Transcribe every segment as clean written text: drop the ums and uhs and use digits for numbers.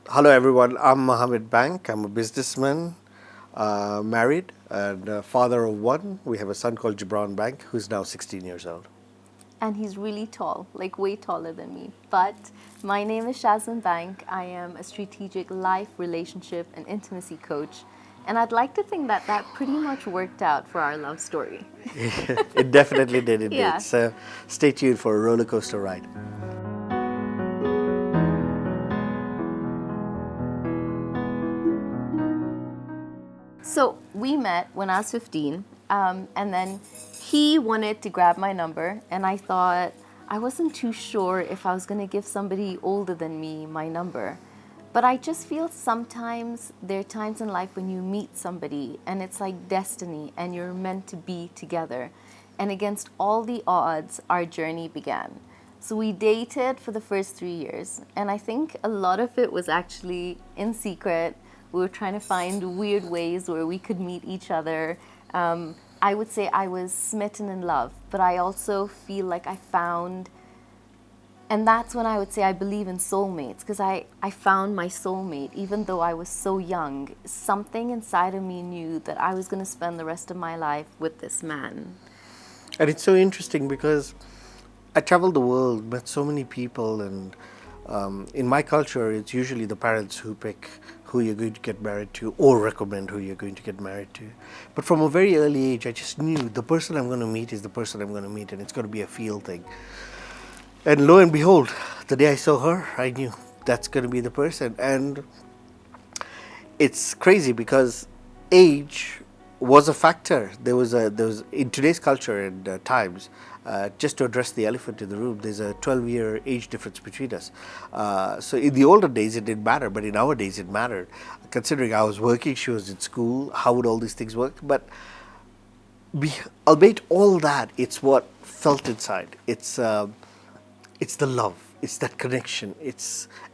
Hello, everyone. I'm Mohammed Bank. I'm a businessman, married, and father of one. We have a son called Gibran Bank, who's now 16 years old. And he's really tall, like way taller than me. But my name is Shazin Bank. I am a strategic life, relationship, and intimacy coach. And I'd like to think that that pretty much worked out for our love story. It definitely did, it did. Yeah. So stay tuned for a roller coaster ride. So we met when I was 15, and then he wanted to grab my number, and I thought I wasn't too sure if I was going to give somebody older than me my number. But I just feel sometimes there are times in life when you meet somebody and it's like destiny and you're meant to be together. And against all the odds, our journey began. So we dated for the first 3 years, and I think a lot of it was actually in secret. We were trying to find weird ways where we could meet each other. I would say I was smitten in love, but I also feel like I found, and that's when I would say I believe in soulmates, because I found my soulmate. Even though I was so young, something inside of me knew that I was going to spend the rest of my life with this man. And it's so interesting because I traveled the world, met so many people, and in my culture, it's usually the parents who pick who you're going to get married to or recommend who you're going to get married to. But from a very early age, I just knew the person I'm going to meet is the person I'm going to meet, and it's going to be a feel thing. And lo and behold, the day I saw her, I knew that's going to be the person. And it's crazy because age was a factor. There was in today's culture and times. Just to address the elephant in the room, there's a 12-year age difference between us. So in the older days, it didn't matter, but in our days, it mattered. Considering I was working, she was in school, how would all these things work? But albeit all that, it's what felt inside. It's the love. It's that connection.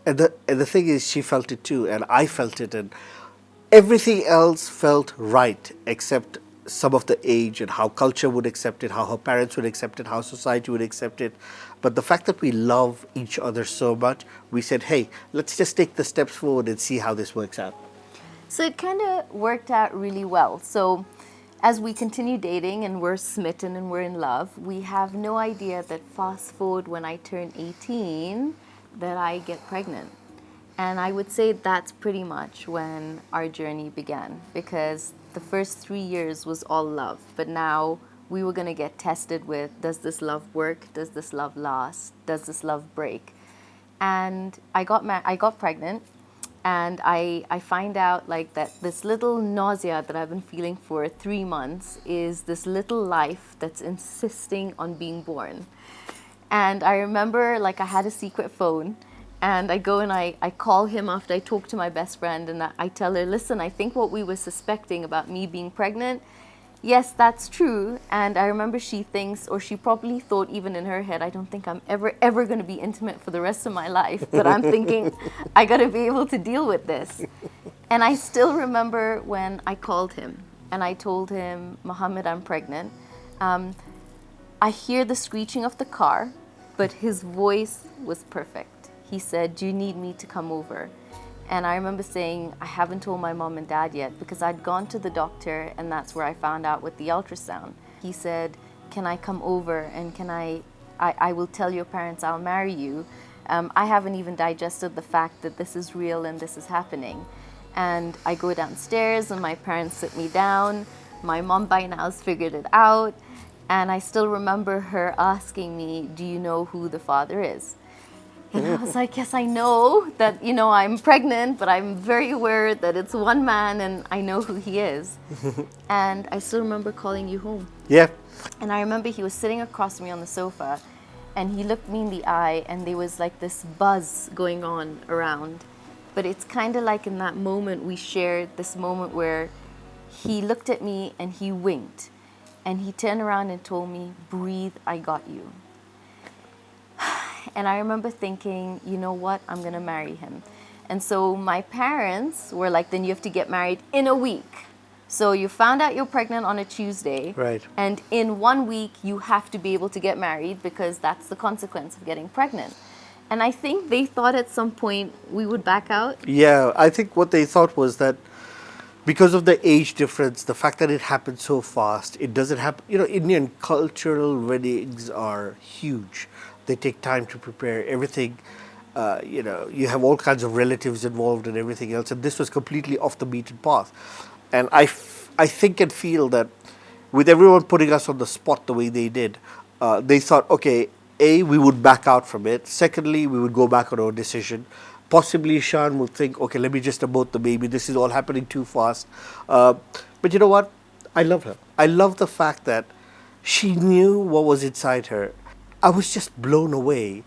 And the thing is, she felt it too, and I felt it, and everything else felt right except some of the age and how culture would accept it, how her parents would accept it, how society would accept it. But the fact that we love each other so much, we said, hey, let's just take the steps forward and see how this works out. So it kind of worked out really well. So as we continue dating and we're smitten and we're in love, we have no idea that fast forward when I turn 18, that I get pregnant. And I would say that's pretty much when our journey began, because the first 3 years was all love. But now we were going to get tested with, does this love work? Does this love last? Does this love break? And I got pregnant, and I find out like that this little nausea that I've been feeling for 3 months is this little life that's insisting on being born. And I remember like I had a secret phone, and I go and I call him after I talk to my best friend, and I tell her, listen, I think what we were suspecting about me being pregnant, yes, that's true. And I remember she thinks, or she probably thought even in her head, I don't think I'm ever going to be intimate for the rest of my life. But I'm thinking, I got to be able to deal with this. And I still remember when I called him and I told him, Mohammed, I'm pregnant. I hear the screeching of the car, but his voice was perfect. He said, do you need me to come over? And I remember saying, I haven't told my mom and dad yet, because I'd gone to the doctor, and that's where I found out with the ultrasound. He said, can I come over, and can I will tell your parents I'll marry you. I haven't even digested the fact that this is real and this is happening. And I go downstairs and my parents sit me down. My mom by now has figured it out. And I still remember her asking me, do you know who the father is? And I was like, yes, I know that, I'm pregnant, but I'm very aware that it's one man and I know who he is. And I still remember calling you home. Yeah. And I remember he was sitting across from me on the sofa, and he looked me in the eye, and there was like this buzz going on around. But it's kind of like in that moment we shared this moment where he looked at me and he winked. And he turned around and told me, breathe, I got you. And I remember thinking, you know what, I'm going to marry him. And so my parents were like, then you have to get married in a week. So you found out you're pregnant on a Tuesday. Right. And in 1 week, you have to be able to get married, because that's the consequence of getting pregnant. And I think they thought at some point we would back out. Yeah, I think what they thought was that because of the age difference, the fact that it happened so fast, it doesn't happen. You know, Indian cultural weddings are huge. They take time to prepare everything. You know, you have all kinds of relatives involved and everything else, and this was completely off the beaten path. And I think and feel that with everyone putting us on the spot the way they did, they thought, okay, A, we would back out from it. Secondly, we would go back on our decision. Possibly Shan would think, okay, let me just abort the baby. This is all happening too fast. But you know what? I love her. I love the fact that she knew what was inside her. I was just blown away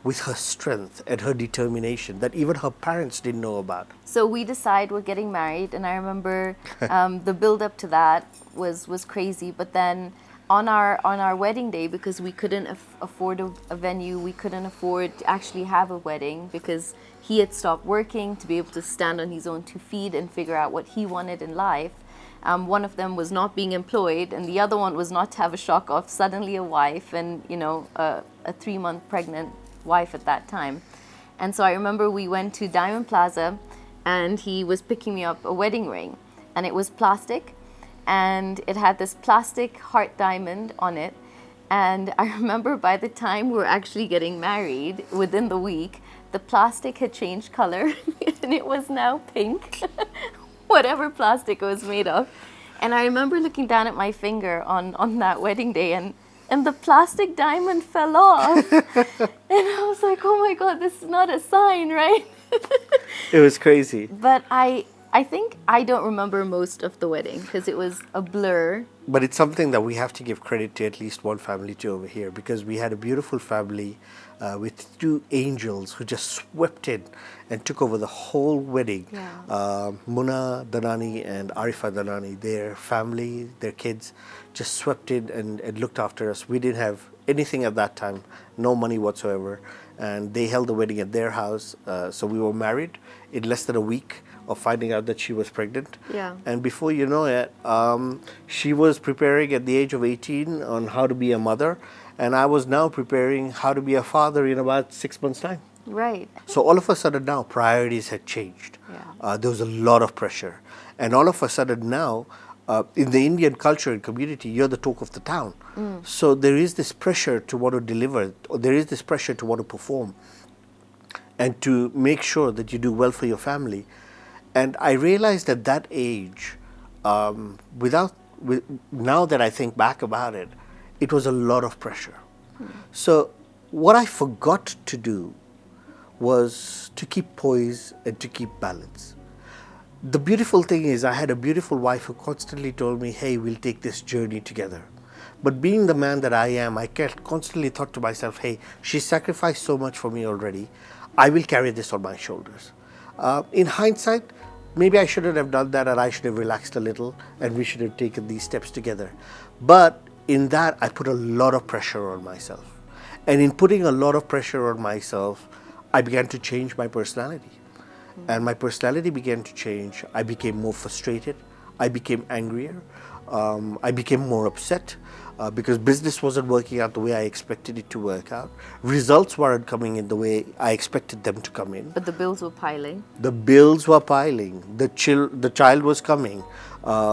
with her strength and her determination that even her parents didn't know about. So we decide we're getting married, and I remember the build up to that was crazy. But then on our wedding day, because we couldn't afford a venue, we couldn't afford to actually have a wedding because he had stopped working to be able to stand on his own 2 feet and figure out what he wanted in life. One of them was not being employed, and the other one was not to have a shock of suddenly a wife and, you know, a 3-month pregnant wife at that time. And so I remember we went to Diamond Plaza, and he was picking me up a wedding ring, and it was plastic, and it had this plastic heart diamond on it. And I remember by the time we were actually getting married, within the week, the plastic had changed color and it was now pink, whatever plastic it was made of. And I remember looking down at my finger on that wedding day, and the plastic diamond fell off. And I was like, oh my God, this is not a sign, right? It was crazy. But I think I don't remember most of the wedding because it was a blur. But it's something that we have to give credit to at least one family to over here, because we had a beautiful family with 2 angels who just swept in and took over the whole wedding. Yeah. Muna Danani and Arifa Danani, their family, their kids, just swept in and looked after us. We didn't have anything at that time, no money whatsoever. And they held the wedding at their house. So we were married in less than a week of finding out that she was pregnant. Yeah. And before you know it, she was preparing at the age of 18 on how to be a mother. And I was now preparing how to be a father in about 6 months' time. Right. So all of a sudden now, priorities had changed. Yeah. There was a lot of pressure. And all of a sudden now, in the Indian culture and community, you're the talk of the town. So there is this pressure to want to deliver, or there is this pressure to want to perform and to make sure that you do well for your family. And I realized at that age, now that I think back about it, it was a lot of pressure. So what I forgot to do was to keep poise and to keep balance. The beautiful thing is I had a beautiful wife who constantly told me, hey, we'll take this journey together. But being the man that I am, I constantly thought to myself, hey, she sacrificed so much for me already. I will carry this on my shoulders. In hindsight, maybe I shouldn't have done that, and I should have relaxed a little, and we should have taken these steps together. But in that, I put a lot of pressure on myself. And in putting a lot of pressure on myself, I began to change my personality. And my personality began to change. I became more frustrated. I became angrier. I became more upset because business wasn't working out the way I expected it to work out. Results weren't coming in the way I expected them to come in. But the bills were piling. The bills were piling. The child was coming.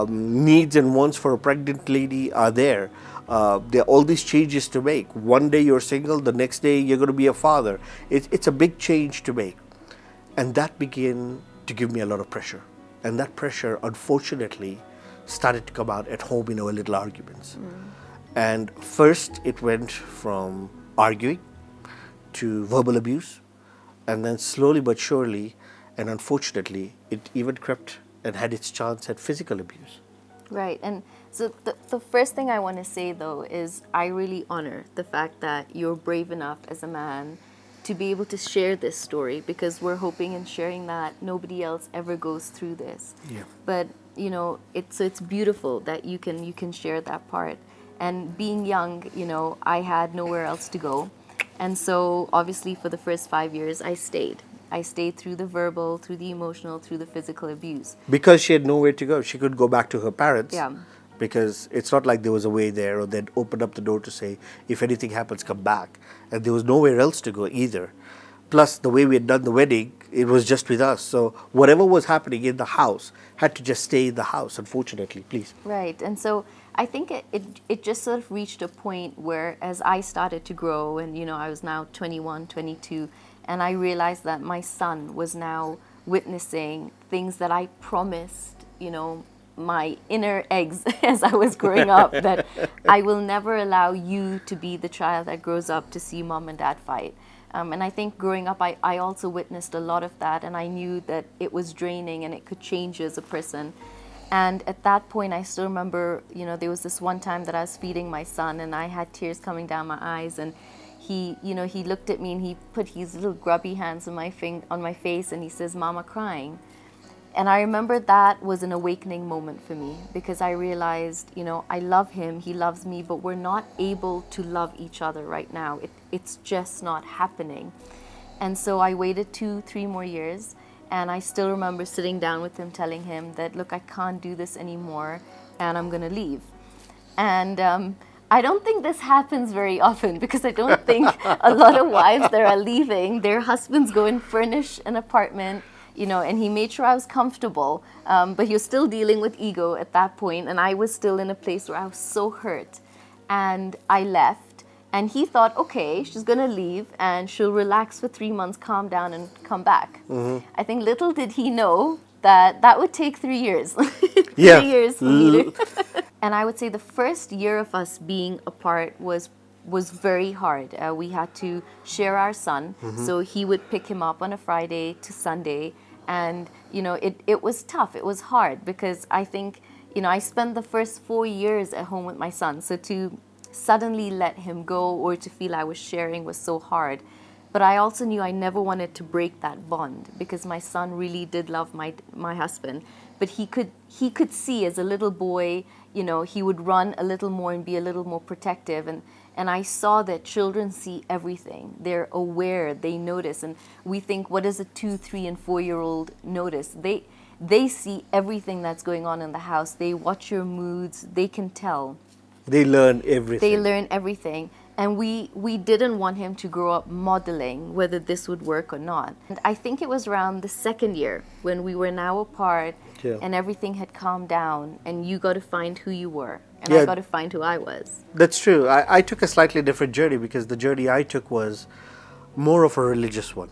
Needs and wants for a pregnant lady are there. There are all these changes to make. One day you're single, the next day you're going to be a father. It's a big change to make. And that began to give me a lot of pressure. And that pressure, unfortunately, started to come out at home in our little arguments. And first it went from arguing to verbal abuse. And then slowly but surely, and unfortunately, it even crept and had its chance at physical abuse. Right. And so the first thing I want to say, though, is I really honor the fact that you're brave enough as a man to be able to share this story, because we're hoping and sharing that nobody else ever goes through this. Yeah. But, you know, it's beautiful that you can share that part. And being young, you know, I had nowhere else to go. And so obviously for the first 5 years, I stayed. I stayed through the verbal, through the emotional, through the physical abuse. Because she had nowhere to go. She could go back to her parents. Yeah. Because it's not like there was a way there, or they'd opened up the door to say, if anything happens, come back. And there was nowhere else to go either. Plus, the way we had done the wedding, it was just with us. So whatever was happening in the house had to just stay in the house, unfortunately. Please. Right. And so I think it just sort of reached a point where as I started to grow and, I was now 21, 22, and I realized that my son was now witnessing things that I promised, my inner eggs as I was growing up, that I will never allow you to be the child that grows up to see mom and dad fight. And I think growing up, I also witnessed a lot of that, and I knew that it was draining and it could change you as a person. And at that point, I still remember, there was this one time that I was feeding my son, and I had tears coming down my eyes, and he looked at me and he put his little grubby hands on my face, and he says, "Mama crying." And I remember that was an awakening moment for me, because I realized, I love him, he loves me, but we're not able to love each other right now. It's just not happening. And so I waited 2-3 more years, and I still remember sitting down with him, telling him that, look, I can't do this anymore, and I'm going to leave. And I don't think this happens very often, because I don't think a lot of wives that are leaving, their husbands go and furnish an apartment, and he made sure I was comfortable, but he was still dealing with ego at that point, and I was still in a place where I was so hurt. And I left, and he thought, okay, she's going to leave, and she'll relax for 3 months, calm down, and come back. Mm-hmm. I think little did he know that would take 3 years. Yeah. 3 years for me to... And I would say the first year of us being apart was very hard. We had to share our son, so he would pick him up on a Friday to Sunday, and it was tough. It was hard, because I think I spent the first 4 years at home with my son, so to suddenly let him go or to feel I was sharing was so hard. But I also knew I never wanted to break that bond, because my son really did love my husband. But he could see as a little boy, he would run a little more and be a little more protective. And I saw that children see everything. They're aware, they notice. And we think, what does a 2, 3, and 4-year-old notice? They see everything that's going on in the house. They watch your moods. They can tell. They learn everything. They learn everything. And we didn't want him to grow up modeling whether this would work or not. And I think it was around the second year when we were now apart, and everything had calmed down, and you got to find who you were, and I got to find who I was. That's true. I took a slightly different journey, because the journey I took was more of a religious one.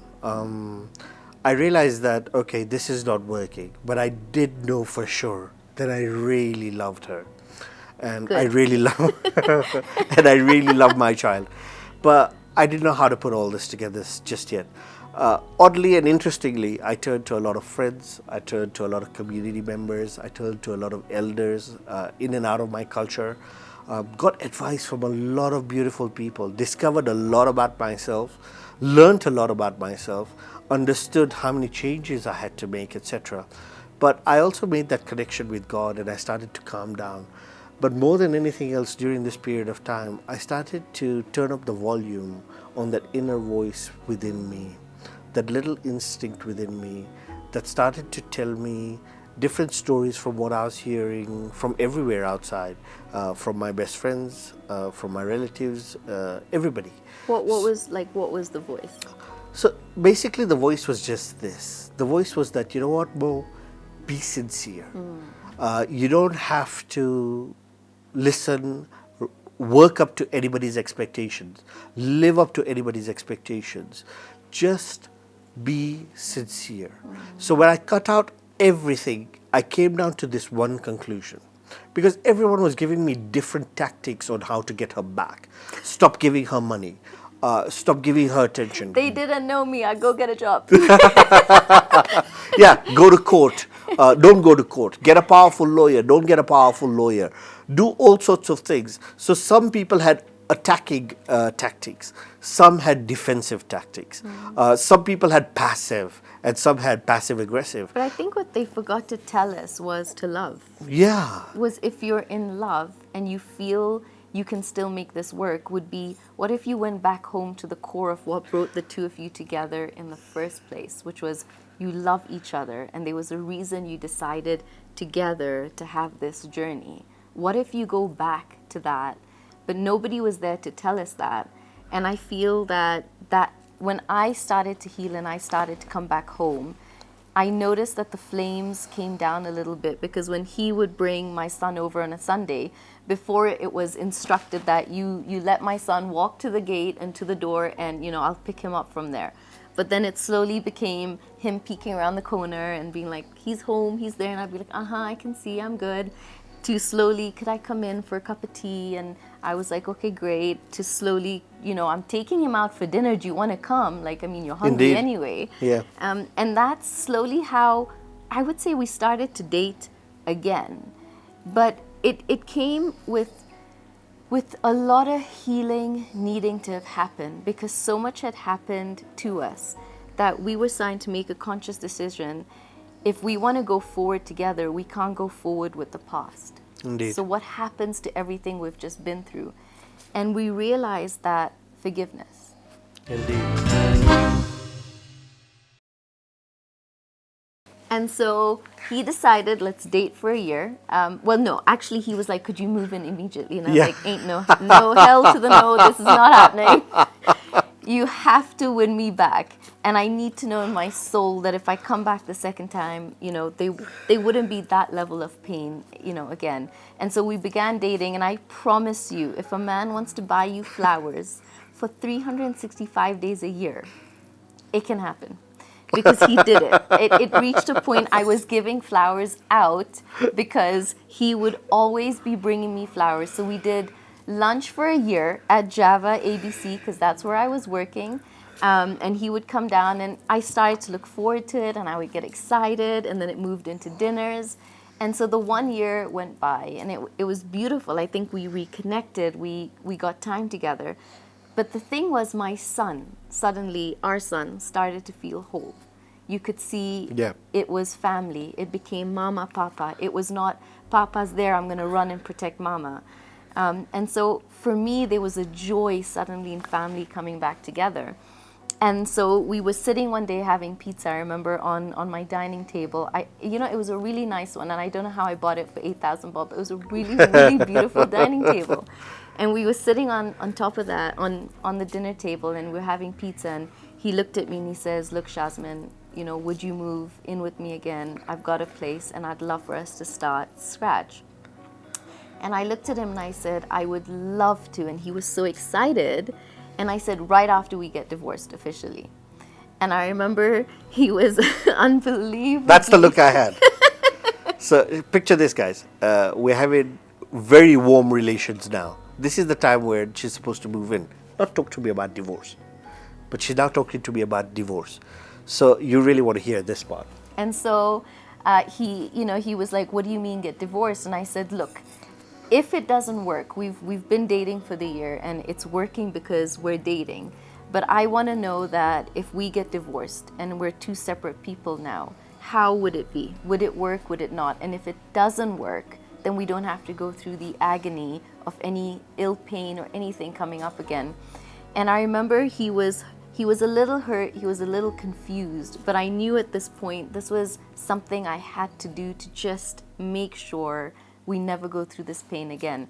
I realized that, okay, this is not working, but I did know for sure that I really loved her. And I really love and I really love my child. But I didn't know how to put all this together just yet. Oddly and interestingly, I turned to a lot of friends, I turned to a lot of community members, I turned to a lot of elders in and out of my culture, got advice from a lot of beautiful people, discovered a lot about myself, learned a lot about myself, understood how many changes I had to make, etc. But I also made that connection with God, and I started to calm down. But more than anything else, during this period of time, I started to turn up the volume on that inner voice within me, that little instinct within me that started to tell me different stories from what I was hearing from everywhere outside, from my best friends, from my relatives, everybody. What was the voice? So basically the voice was just this. The voice was that, you know what, Mo, be sincere. You don't have to listen, work up to anybody's expectations, live up to anybody's expectations. Just be sincere. So when I cut out everything, I came down to this one conclusion. Because everyone was giving me different tactics on how to get her back. Stop giving her money. Stop giving her attention. They didn't know me. I'd go get a job. Yeah, go to court. Don't go to court. Get a powerful lawyer. Don't get a powerful lawyer. Do all sorts of things. So some people had attacking tactics. Some had defensive tactics. Some people had passive, and some had passive aggressive. But I think what they forgot to tell us was to love. Yeah. Was if you're in love and you feel you can still make this work, would be, what if you went back home to the core of what brought the two of you together in the first place, which was you love each other, and there was a reason you decided together to have this journey. What if you go back to that? But nobody was there to tell us that. And I feel that when I started to heal and I started to come back home, I noticed that the flames came down a little bit, because when he would bring my son over on a Sunday, before it was instructed that you let my son walk to the gate and to the door, and I'll pick him up from there. But then it slowly became him peeking around the corner and being like, he's home, he's there, and I'd be like, I can see, I'm good. To slowly, could I come in for a cup of tea? And I was like, okay, great. To slowly, I'm taking him out for dinner. Do you want to come? Like, I mean, you're hungry Indeed. anyway. Yeah. And that's slowly how I would say we started to date again. But it came with a lot of healing needing to have happened, because so much had happened to us that we were starting to make a conscious decision. If we want to go forward together, we can't go forward with the past. Indeed. So what happens to everything we've just been through? And we realized that forgiveness. Indeed. And so he decided, let's date for a year. Well, no, actually he was like, could you move in immediately? And I was like, ain't no hell to the no, this is not happening. You have to win me back. And I need to know in my soul that if I come back the second time, they wouldn't be that level of pain, again. And so we began dating, and I promise you, if a man wants to buy you flowers for 365 days a year, it can happen. Because he did it. It reached a point I was giving flowers out because he would always be bringing me flowers. So we did lunch for a year at Java ABC, because that's where I was working. And he would come down, and I started to look forward to it, and I would get excited, and then it moved into dinners. And so the 1 year went by, and it was beautiful. I think we reconnected, we got time together. But the thing was, my son, suddenly our son started to feel whole. You could see It was family. It became mama, papa. It was not, papa's there, I'm going to run and protect mama. And so for me, there was a joy suddenly in family coming back together. And so we were sitting one day having pizza, I remember, on my dining table. It was a really nice one, and I don't know how I bought it for 8,000 bob. It was a really, really beautiful dining table. And we were sitting on top of that, on the dinner table, and we were having pizza, and he looked at me and he says, look, Shazmin, would you move in with me again? I've got a place, and I'd love for us to start scratch. And I looked at him and I said, I would love to. And he was so excited. And I said, right after we get divorced officially. And I remember he was unbelievable. That's the look I had. So picture this, guys. We're having very warm relations now. This is the time where she's supposed to move in. Not talk to me about divorce. But she's now talking to me about divorce. So you really want to hear this part. And so he was like, what do you mean get divorced? And I said, look, if it doesn't work, we've been dating for the year, and it's working because we're dating. But I want to know that if we get divorced and we're two separate people now, how would it be? Would it work? Would it not? And if it doesn't work, then we don't have to go through the agony of any ill pain or anything coming up again. And I remember he was a little hurt, he was a little confused, but I knew at this point this was something I had to do to just make sure we never go through this pain again.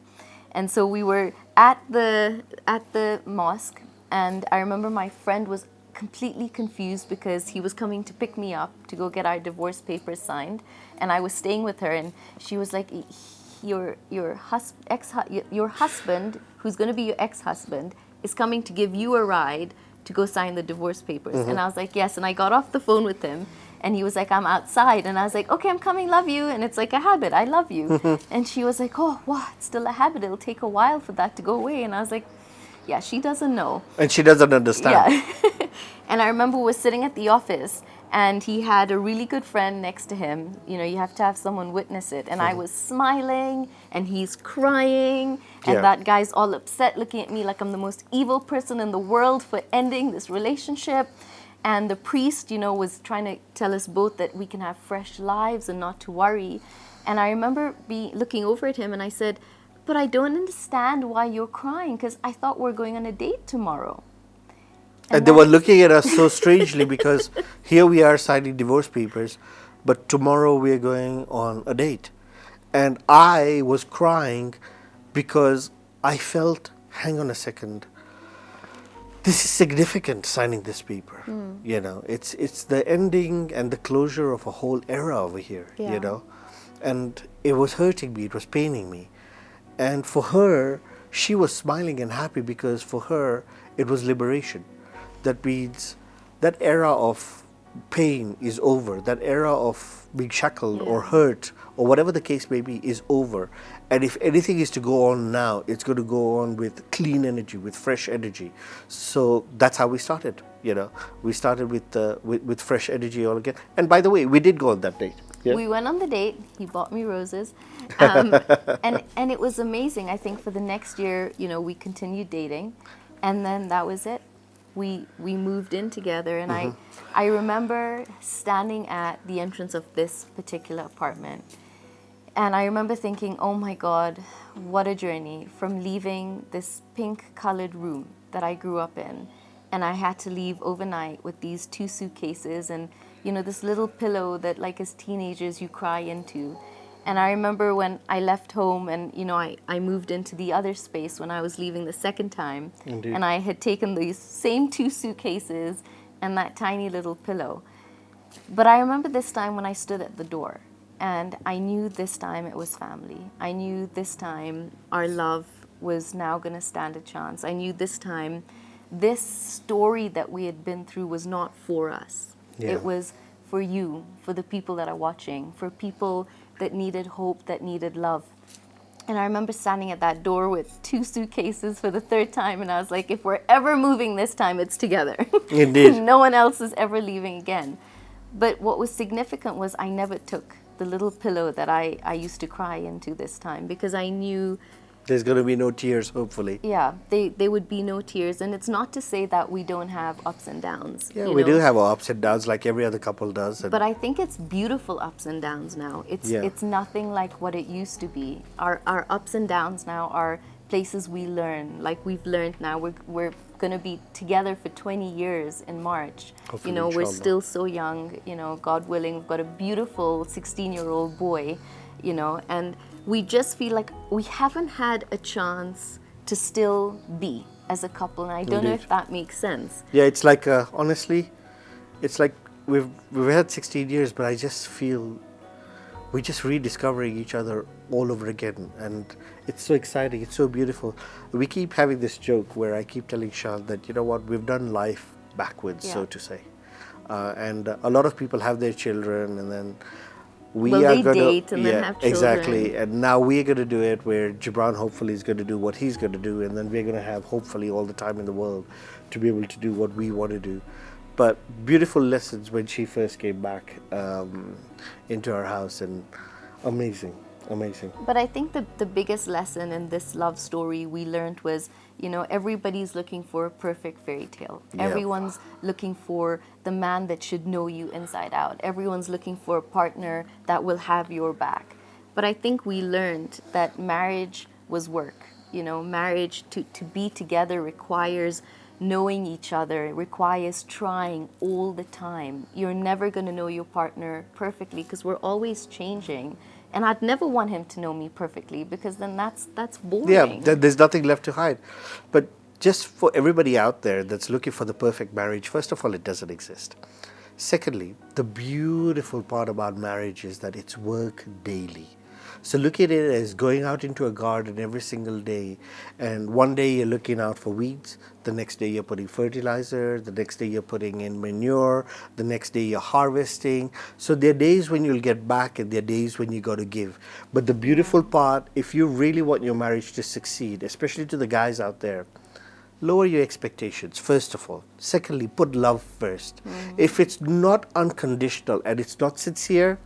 And so we were at the mosque, and I remember my friend was completely confused because he was coming to pick me up to go get our divorce papers signed, and I was staying with her, and she was like, your husband, who's going to be your ex-husband, is coming to give you a ride to go sign the divorce papers. And I was like, yes. And I got off the phone with him, and he was like, I'm outside. And I was like, okay, I'm coming, love you. And it's like a habit, I love you. And she was like, oh, wow, it's still a habit. It'll take a while for that to go away. And I was like, yeah, she doesn't know. And she doesn't understand. Yeah. And I remember we were sitting at the office, and he had a really good friend next to him. You have to have someone witness it. And I was smiling, and he's crying, and that guy's all upset, looking at me like I'm the most evil person in the world for ending this relationship. And the priest, was trying to tell us both that we can have fresh lives and not to worry. And I remember looking over at him, and I said, but I don't understand why you're crying, because I thought we're going on a date tomorrow. And they were looking at us so strangely because here we are signing divorce papers, but tomorrow we are going on a date. And I was crying because I felt, hang on a second, this is significant, signing this paper. You know, it's the ending and the closure of a whole era over here. Yeah. You know, and it was hurting me. It was paining me, and for her, she was smiling and happy because for her it was liberation. That means that era of pain is over. That era of being shackled or Yeah. hurt or whatever the case may be is over. And if anything is to go on now, it's going to go on with clean energy, with fresh energy. So that's how we started. You know, we started with fresh energy all again. And by the way, we did go on that date. Yeah. We went on the date. He bought me roses, and it was amazing. I think for the next year, you know, we continued dating, and then that was it. We moved in together, and I remember standing at the entrance of this particular apartment, and I remember thinking, oh my God, what a journey from leaving this pink-colored room that I grew up in, and I had to leave overnight with these 2 suitcases and, you know, this little pillow that, like, as teenagers you cry into. And I remember when I left home and, you know, I moved into the other space when I was leaving the second time. Indeed. And I had taken these same 2 suitcases and that tiny little pillow. But I remember this time when I stood at the door, and I knew this time it was family. I knew this time our love was now going to stand a chance. I knew this time this story that we had been through was not for us. Yeah. It was for you, for the people that are watching, for people that needed hope, that needed love. And I remember standing at that door with 2 suitcases for the 3rd time, and I was like, if we're ever moving this time, it's together. Indeed. No one else is ever leaving again. But what was significant was I never took the little pillow that I used to cry into this time, because I knew, There's going to be no tears, hopefully. yeah, there would be no tears. And it's not to say that we don't have ups and downs. Yeah, you we know. do have our ups and downs like every other couple does. And But I think it's beautiful ups and downs now. It's nothing like what it used to be. Our ups and downs now are places we learn. Like we've learned now, we're going to be together for 20 years in March. Hopefully, You know, we're inshallah. still so young. You know, God willing, we've got a beautiful 16-year-old boy. You know, and we just feel like we haven't had a chance to still be as a couple. And I don't know Indeed. if that makes sense. yeah, it's like, honestly, it's like we've had 16 years, but I just feel we're just rediscovering each other all over again. And it's so exciting. It's so beautiful. We keep having this joke where I keep telling Sean that, you know what, we've done life backwards, so Yeah. to say. And a lot of people have their children, and then we Well, are they going date to and then have exactly. children. And now we're going to do it where Gibran hopefully is going to do what he's going to do, and then we're going to have hopefully all the time in the world to be able to do what we want to do. But beautiful lessons when she first came back into our house, and amazing. But I think the biggest lesson in this love story we learned was, you know, everybody's looking for a perfect fairy tale. Yeah. Everyone's looking for the man that should know you inside out. Everyone's looking for a partner that will have your back. But I think we learned that marriage was work. You know, marriage to be together requires knowing each other, requires trying all the time. You're never going to know your partner perfectly because we're always changing. And I'd never want him to know me perfectly, because then that's boring. Yeah, there's nothing left to hide. But just for everybody out there that's looking for the perfect marriage, first of all, it doesn't exist. Secondly, the beautiful part about marriage is that it's work daily. So look at it as going out into a garden every single day, and one day you're looking out for weeds, the next day you're putting fertilizer, the next day you're putting in manure, the next day you're harvesting. So there are days when you'll get back and there are days when you got to give. But the beautiful part, if you really want your marriage to succeed, especially to the guys out there, lower your expectations, first of all. Secondly, put love first. If it's not unconditional and it's not sincere,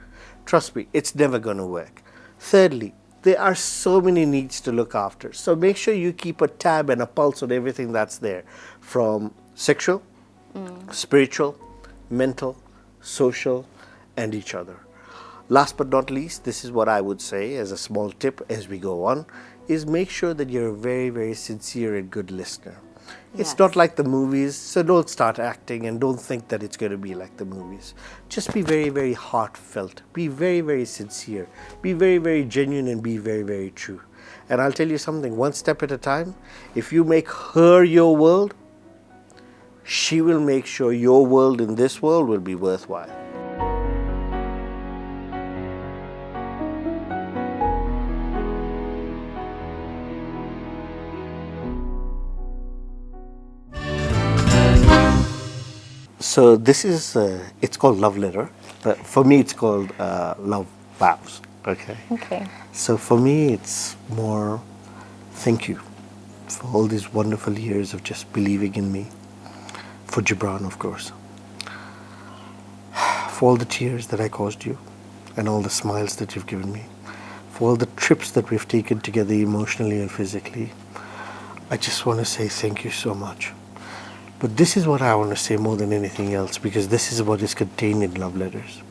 trust me, it's never going to work. Thirdly, there are so many needs to look after. So make sure you keep a tab and a pulse on everything that's there, from sexual, spiritual, mental, social, and each other. Last but not least, this is what I would say as a small tip as we go on, is make sure that you're a very, very sincere and good listener. It's Yes. not like the movies, so don't start acting and don't think that it's going to be like the movies. Just be very, very heartfelt. Be very, very sincere. Be very, very genuine, and be very, very true. And I'll tell you something, one step at a time. If you make her your world, she will make sure your world in this world will be worthwhile. So this is, it's called Love Letter, but for me it's called Love Vows, okay? Okay. So for me it's more thank you for all these wonderful years of just believing in me, for Gibran of course, for all the tears that I caused you and all the smiles that you've given me, for all the trips that we've taken together emotionally and physically. I just want to say thank you so much. But this is what I want to say more than anything else, because this is what is contained in Love Letters,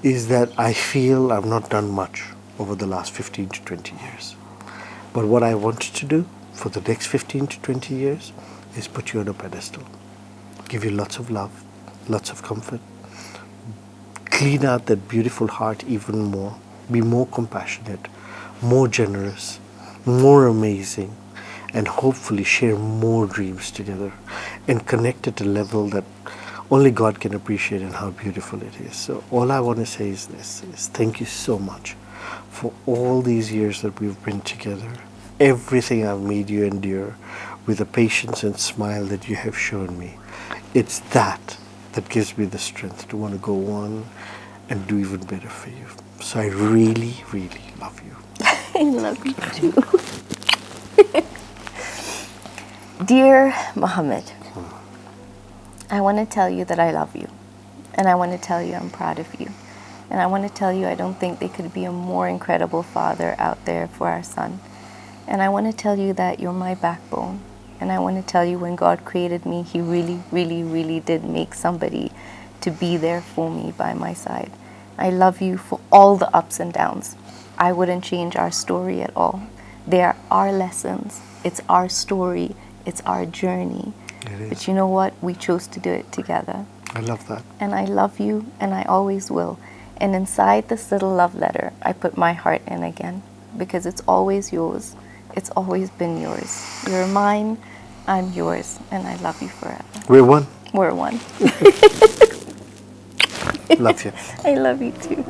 is that I feel I've not done much over the last 15 to 20 years. But what I want to do for the next 15 to 20 years is put you on a pedestal, give you lots of love, lots of comfort, clean out that beautiful heart even more, be more compassionate, more generous, more amazing, and hopefully share more dreams together and connect at a level that only God can appreciate and how beautiful it is. So all I want to say is this, is thank you so much for all these years that we've been together, everything I've made you endure, with the patience and smile that you have shown me. It's that gives me the strength to want to go on and do even better for you. So I really, really love you. I love you too. Dear Mohammed, I want to tell you that I love you. And I want to tell you I'm proud of you. And I want to tell you I don't think there could be a more incredible father out there for our son. And I want to tell you that you're my backbone. And I want to tell you when God created me, He really, really, really did make somebody to be there for me by my side. I love you for all the ups and downs. I wouldn't change our story at all. They are our lessons. It's our story. It's our journey. It is. But you know what? We chose to do it together. I love that. And I love you, and I always will. And inside this little love letter, I put my heart in again, because it's always yours. It's always been yours. You're mine, I'm yours, and I love you forever. We're one. We're one. Love you. I love you too.